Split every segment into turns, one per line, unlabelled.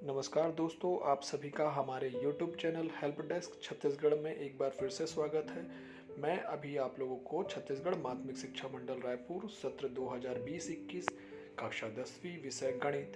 नमस्कार दोस्तों, आप सभी का हमारे YouTube channel help desk Chhattisgarh में एक बार फिर से स्वागत है। मैं अभी आप लोगों को छत्तीसगढ़ माध्यमिक शिक्षा मंडल रायपुर सत्र 2020-21 कक्षा 10वीं विषय गणित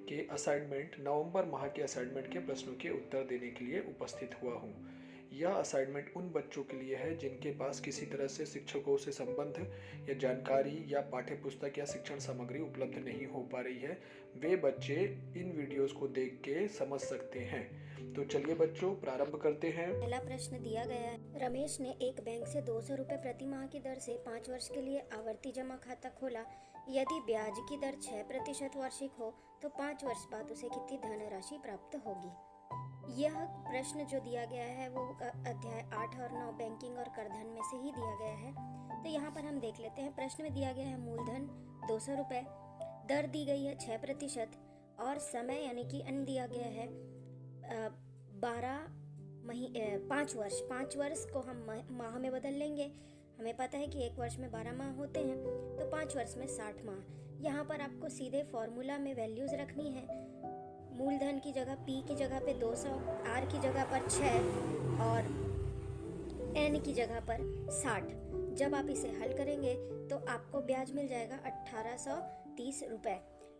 के असाइनमेंट नवंबर माह के असाइनमेंट के प्रश्नों के उत्तर देने के लिए उपस्थित हुआ हूँ। यह असाइनमेंट उन बच्चों के लिए है जिनके पास किसी तरह से शिक्षकों से संबंध या जानकारी या पाठ्य पुस्तक या शिक्षण सामग्री उपलब्ध नहीं हो पा रही है। वे बच्चे इन वीडियोस को देख के समझ सकते हैं। तो चलिए बच्चों, प्रारंभ करते हैं।
पहला प्रश्न दिया गया है, रमेश ने एक बैंक से 200 रुपये प्रति माह की दर से 5 वर्ष के लिए आवर्ती जमा खाता खोला। यदि ब्याज की दर 6% वार्षिक हो तो 5 वर्ष बाद उसे कितनी धनराशि प्राप्त होगी। यह प्रश्न जो दिया गया है वो अध्याय 8 और 9 बैंकिंग और करधन में से ही दिया गया है। तो यहाँ पर हम देख लेते हैं। प्रश्न में दिया गया है मूलधन 200 रुपये, दर दी गई है 6% और समय यानी कि अन दिया गया है 5 वर्ष को हम माह में बदल लेंगे। हमें पता है कि एक वर्ष में 12 माह होते हैं, तो 5 वर्ष में 60 माह। यहाँ पर आपको सीधे फॉर्मूला में वैल्यूज रखनी है। मूलधन की जगह P की जगह पे 200, R की जगह पर 6 और N की जगह पर 60। जब आप इसे हल करेंगे तो आपको ब्याज मिल जाएगा 1830 रुपये।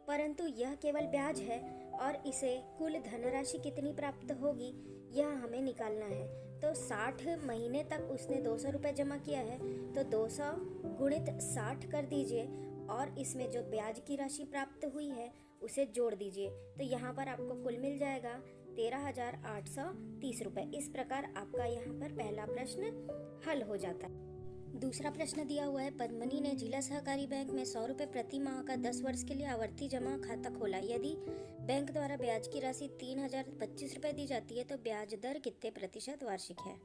परंतु यह केवल ब्याज है और इसे कुल धनराशि कितनी प्राप्त होगी यह हमें निकालना है। तो 60 महीने तक उसने 200 रुपये जमा किया है, तो 200 गुणित 60 कर दीजिए और इसमें जो ब्याज की राशि प्राप्त हुई है उसे जोड़ दीजिए। तो यहाँ पर आपको कुल मिल जाएगा 13,830 रुपये। इस प्रकार आपका यहाँ पर पहला प्रश्न हल हो जाता है। दूसरा प्रश्न दिया हुआ है, पद्मनी ने जिला सहकारी बैंक में 100 रुपये प्रति माह का 10 वर्ष के लिए आवर्ती जमा खाता खोला। यदि बैंक द्वारा ब्याज की राशि 3,025 रुपये दी जाती है तो ब्याज दर कितने प्रतिशत वार्षिक है।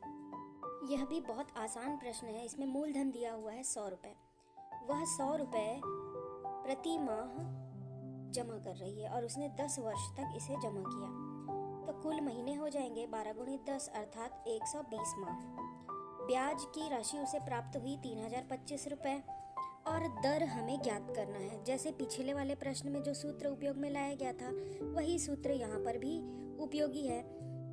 यह भी बहुत आसान प्रश्न है। इसमें मूलधन दिया हुआ है 100 रुपये। वह 100 रुपये प्रति माह जमा कर रही है और उसने 10 वर्ष तक इसे जमा किया, तो कुल महीने हो जाएंगे 12 गुणित 10 अर्थात 120 माह। ब्याज की राशि उसे प्राप्त हुई 3,025 रुपये और दर हमें ज्ञात करना है। जैसे पिछले वाले प्रश्न में जो सूत्र उपयोग में लाया गया था वही सूत्र यहाँ पर भी उपयोगी है।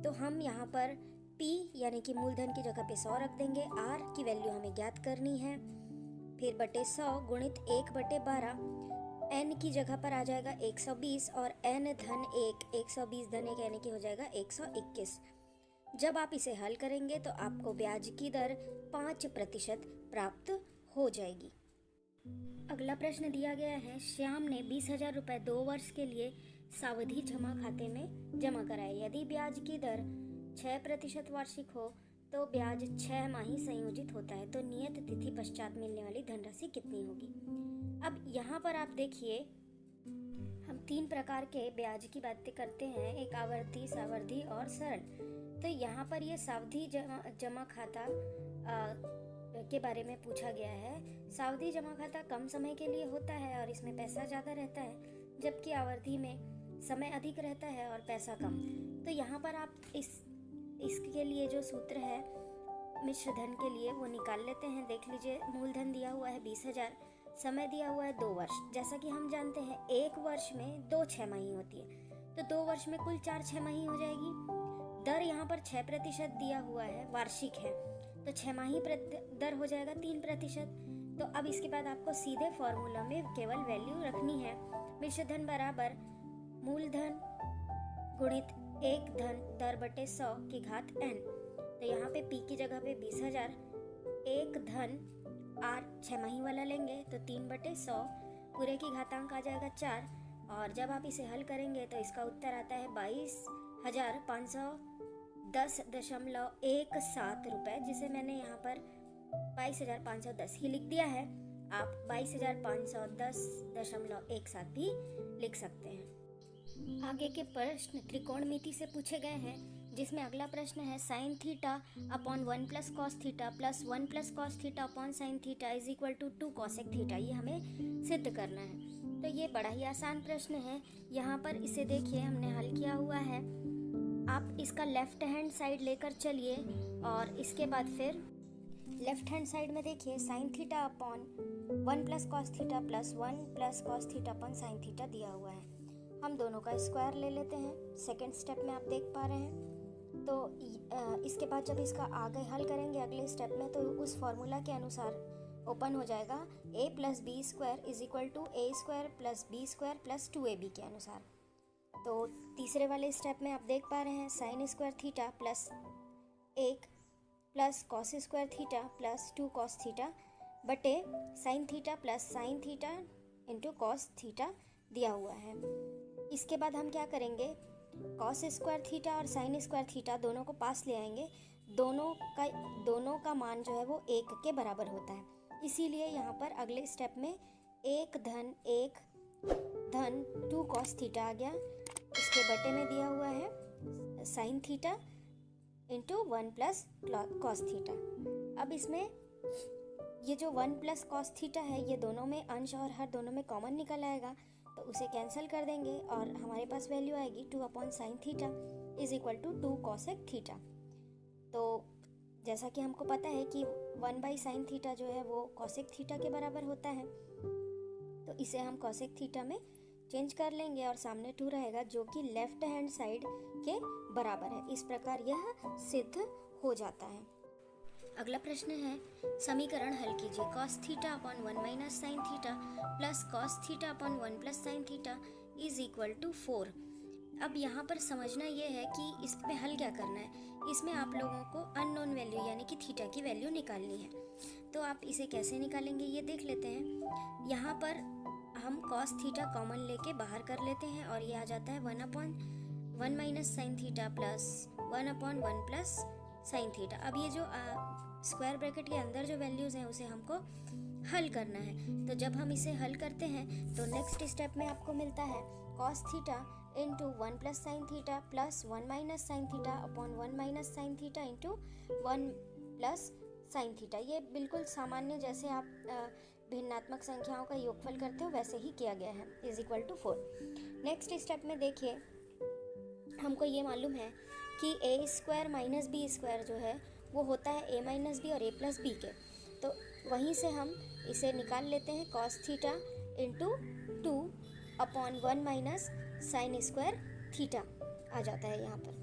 तो हम यहाँ पर P यानी कि मूलधन की जगह पे 100 रख देंगे। R की वैल्यू हमें ज्ञात करनी है, फिर बटे 100 गुणित 1/12। N की जगह पर आ जाएगा 120 और N धन 120 धन 1 यानी कि हो जाएगा 121। जब आप इसे हल करेंगे तो आपको ब्याज की दर 5% प्राप्त हो जाएगी। अगला प्रश्न दिया गया है, श्याम ने 20,000 रुपये 2 वर्ष के लिए सावधि जमा खाते में जमा कराए। यदि ब्याज की दर 6% वार्षिक हो तो ब्याज 6 माही संयोजित होता है, तो नियत तिथि पश्चात मिलने वाली धनराशि कितनी होगी। अब यहाँ पर आप देखिए, हम 3 प्रकार के ब्याज की बातें करते हैं, एक आवर्ती, सावधि और सरल। तो यहाँ पर ये सावधि जमा खाता के बारे में पूछा गया है। सावधि जमा खाता कम समय के लिए होता है और इसमें पैसा ज़्यादा रहता है, जबकि आवर्ती में समय अधिक रहता है और पैसा कम। तो यहाँ पर आप इसके लिए जो सूत्र है मिश्र धन के लिए वो निकाल लेते हैं। देख लीजिए, मूलधन दिया हुआ है 20,000, समय दिया हुआ है 2 वर्ष। जैसा कि हम जानते हैं एक वर्ष में 2 छमाही होती है, तो 2 वर्ष में कुल 4 छमाही हो जाएगी। दर यहाँ पर 6% दिया हुआ है, वार्षिक है, तो छमाही दर हो जाएगा 3%। तो अब इसके बाद आपको सीधे फॉर्मूला में केवल वैल्यू रखनी है। मिश्र धन बराबर मूलधन गुणित 1 धन दर बटे 100 की घात n। तो यहाँ पे P की जगह पे 20,000, 1 धन R छमाही वाला लेंगे तो 3/100, पूरे की घातांक आ जाएगा 4। और जब आप इसे हल करेंगे तो इसका उत्तर आता है 22,510.17 रुपये, जिसे मैंने यहाँ पर 22,510 ही लिख दिया है। आप 22,510.17 भी लिख सकते हैं। आगे के प्रश्न त्रिकोणमिति से पूछे गए हैं, जिसमें अगला प्रश्न है, sine theta upon 1 plus cos theta plus 1 plus cos theta upon sine theta is equal to 2 cosec theta. ये हमें सिद्ध करना है। तो ये बड़ा ही आसान प्रश्न है। यहाँ पर इसे देखिए, हमने हल किया हुआ है। आप इसका लेफ्ट हैंड साइड लेकर चलिए और इसके बाद फिर लेफ्ट हैंड साइड में देखिए, sign theta upon 1 plus cos theta plus 1 plus cos theta upon sine theta दिया हुआ है। हम दोनों का स्क्वायर ले लेते हैं। सेकेंड स्टेप में आप देख पा रहे हैं। तो इसके बाद जब इसका आगे हल करेंगे अगले स्टेप में, तो उस फॉर्मूला के अनुसार ओपन हो जाएगा a plus b square is equal to a square plus b square plus 2ab के अनुसार। तो तीसरे वाले स्टेप में आप देख पा रहे हैं sine square theta plus 1 plus cos square theta plus 2 cos theta बटे sine theta plus sine theta into cos theta दिया हुआ है। इसके बाद हम क्या करेंगे, कॉस स्क्वायर थीटा और साइन स्क्वायर थीटा दोनों को पास ले आएंगे। दोनों का मान जो है वो 1 के बराबर होता है, इसीलिए यहाँ पर अगले स्टेप में 1 धन 2 कॉस थीटा आ गया। इसके बटे में दिया हुआ है sine theta into 1 plus cos theta. अब इसमें ये जो 1 प्लस कॉस थीटा है ये दोनों में अंश और हर दोनों में कॉमन निकल आएगा, तो उसे कैंसिल कर देंगे और हमारे पास वैल्यू आएगी 2 upon sine theta is equal to 2 cosec theta. तो जैसा कि हमको पता है कि 1 बाई साइन थीटा जो है वो कॉसेक थीटा के बराबर होता है, तो इसे हम कॉसेक थीटा में चेंज कर लेंगे और सामने 2 रहेगा जो कि लेफ्ट हैंड साइड के बराबर है। इस प्रकार यह सिद्ध हो जाता है। अगला प्रश्न है, समीकरण हल कीजिए। Cos theta upon 1 minus sine theta plus cos theta upon 1 plus sine theta is equal to 4। अब यहाँ पर समझना ये है कि इसमें हल क्या करना है। इसमें आप लोगों को अननोन वैल्यू यानी कि थीटा की वैल्यू निकालनी है। तो आप इसे कैसे निकालेंगे ये देख लेते हैं। यहाँ पर हम कॉस थीटा कॉमन लेके बाहर कर लेते हैं और ये आ जाता है 1 upon 1 minus sine theta plus 1 upon 1 plus sine theta. अब ये जो स्क्वायर ब्रैकेट के अंदर जो वैल्यूज़ हैं उसे हमको हल करना है। तो जब हम इसे हल करते हैं तो नेक्स्ट स्टेप में आपको मिलता है cos theta into 1 plus sine theta plus 1 minus sine theta upon 1 minus sine theta into 1 plus sine theta. ये बिल्कुल सामान्य जैसे आप भिन्नात्मक संख्याओं का योगफल करते हो वैसे ही किया गया है, is equal to 4। Next step में देखिए, हमको ये मालूम है कि a square minus b square जो है वो होता है ए माइनस बी और ए प्लस बी के। तो वहीं से हम इसे निकाल लेते हैं, cos theta into 2 upon 1 minus sine square theta आ जाता है यहाँ पर।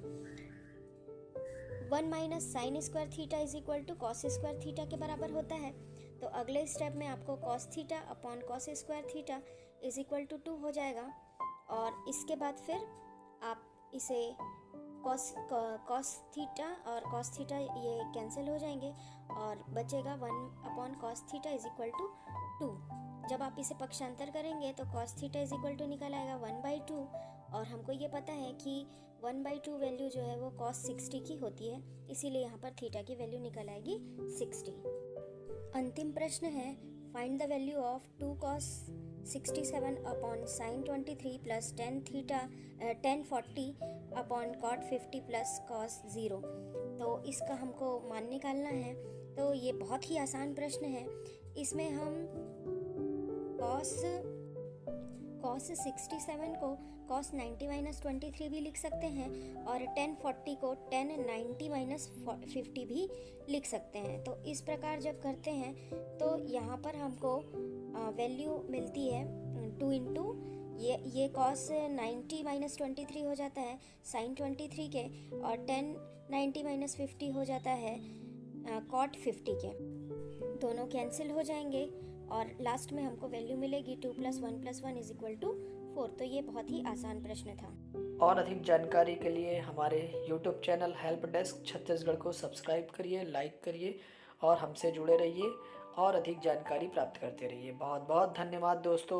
1 minus sine square theta is equal to cos square theta के बराबर होता है। तो अगले स्टेप में आपको cos theta upon cos square theta is equal to 2 हो जाएगा और इसके बाद फिर आप इसे कॉस थीटा और कॉस थीटा ये कैंसिल हो जाएंगे और बचेगा 1 upon cos theta is equal to 2। जब आप इसे पक्षांतर करेंगे तो cos theta is equal to निकल आएगा 1/2 और हमको ये पता है कि 1/2 वैल्यू जो है वो कॉस 60 की होती है, इसीलिए यहाँ पर थीटा की वैल्यू निकल आएगी 60। अंतिम प्रश्न है, find the value of 2 cos 67 upon sine 23 plus 10 40 upon cot 50 plus cos 0। तो इसका हमको मान निकालना है। तो ये बहुत ही आसान प्रश्न है। इसमें हम cos 67 को cos 90 माइनस 23 भी लिख सकते हैं और 10 40 को 10 90 माइनस 50 भी लिख सकते हैं। तो इस प्रकार जब करते हैं तो यहाँ पर हमको वैल्यू मिलती है 2 इंटू ये cos 90 माइनस 23 हो जाता है साइन 23 के और 10 90 माइनस 50 हो जाता है cot 50 के। दोनों कैंसिल हो जाएंगे और लास्ट में हमको वैल्यू मिलेगी 2 + 1 + 1 इज इक्वल टू 4। तो ये बहुत ही आसान प्रश्न था।
और अधिक जानकारी के लिए हमारे YouTube channel help desk Chhattisgarh को सब्सक्राइब करिए, लाइक करिए और हमसे जुड़े रहिए और अधिक जानकारी प्राप्त करते रहिए। बहुत बहुत धन्यवाद दोस्तों।